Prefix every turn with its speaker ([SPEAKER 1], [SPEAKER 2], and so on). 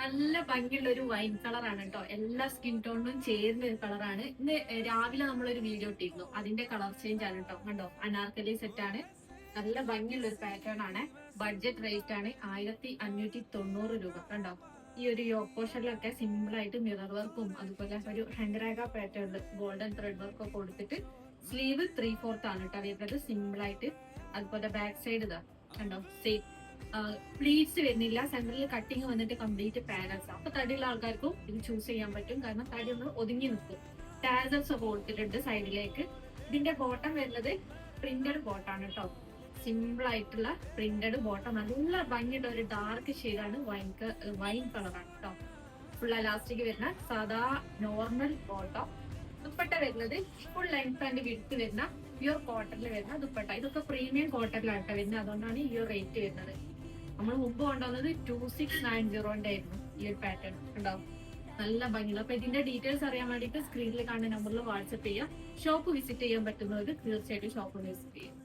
[SPEAKER 1] നല്ല ഭംഗിയുള്ള ഒരു വൈൻ കളറാണ് കേട്ടോ. എല്ലാ സ്കിൻ ടോണിനും ചേരുന്ന ഒരു കളറാണ്. ഇന്ന് രാവിലെ നമ്മളൊരു വീഡിയോ ഇട്ടിരുന്നു, അതിന്റെ കളർ ചേഞ്ച് ആണ് കേട്ടോ. കണ്ടോ, അനാർക്കലി സെറ്റ് ആണ്. നല്ല ഭംഗിയുള്ള ഒരു പാറ്റേൺ ആണ്. ബഡ്ജറ്റ് റേറ്റ് ആണ് 1590 രൂപ. കണ്ടോ, ഈ ഒരു യോക്ക് പോർഷനിലൊക്കെ സിമ്പിൾ ആയിട്ട് മിറർ വർക്കും അതുപോലെ ഒരു ഹെൻഡ്രാഗ പാറ്റേണിൽ ഗോൾഡൻ ത്രെഡ് വർക്ക് ഒക്കെ കൊടുത്തിട്ട് സ്ലീവ് 3/4 ആണ് കേട്ടോ വരുന്നത്, സിമ്പിൾ ആയിട്ട്. അതുപോലെ ബാക്ക് സൈഡ് ഇതാ കണ്ടോ, സെയിം പ്ലീറ്റ്സ് വരുന്നില്ല, സെന്ററിൽ കട്ടിങ് വന്നിട്ട് കംപ്ലീറ്റ് പാനൽസ്. അപ്പൊ തടിയുള്ള ആൾക്കാർക്കും ഇത് ചൂസ് ചെയ്യാൻ പറ്റും, കാരണം തടി ഒന്ന് ഒതുങ്ങി നിൽക്കും. ടാസൽസ് ഒക്കെ കൊടുത്തിട്ടുണ്ട് സൈഡിലേക്ക്. ഇതിന്റെ ബോട്ടം വരുന്നത് പ്രിന്റഡ് ബോട്ടാണ് കേട്ടോ. സിമ്പിൾ ആയിട്ടുള്ള പ്രിന്റഡ് ബോട്ടം, നല്ല ഭംഗിയുള്ള ഒരു ഡാർക്ക് ഷെയ്ഡാണ്. വൈൻ കളറാണ് കേട്ടോ. ഫുൾ എലാസ്റ്റിക് വരുന്ന സാധാ നോർമൽ ബോട്ടം. ദുപ്പട്ട വരുന്നത് ഫുൾ ലെങ്ത് ആൻഡ് വിഡ്ത്ത് വരുന്ന പ്യൂർ കോട്ടണിൽ വരുന്ന ദുപ്പട്ട. ഇതൊക്കെ പ്രീമിയം കോട്ടണിലാണ് വരുന്നത്, അതുകൊണ്ടാണ് ഈ ഒരു റേറ്റ് വരുന്നത്. നമ്മൾ മുമ്പ് കൊണ്ടുവന്നത് 2690 ആയിരുന്നു ഈ ഒരു പാറ്റേൺ. ഉണ്ടാവും നല്ല ഭംഗിയുള്ള. അപ്പൊ ഇതിന്റെ ഡീറ്റെയിൽസ് അറിയാൻ വേണ്ടിയിട്ട് സ്ക്രീനിൽ കാണുന്ന നമ്പറിൽ വാട്സ്ആപ്പ് ചെയ്യാം. ഷോപ്പ് വിസിറ്റ് ചെയ്യാൻ പറ്റുന്നവർക്ക് തീർച്ചയായിട്ടും ഷോപ്പ് വിസിറ്റ് ചെയ്യാം.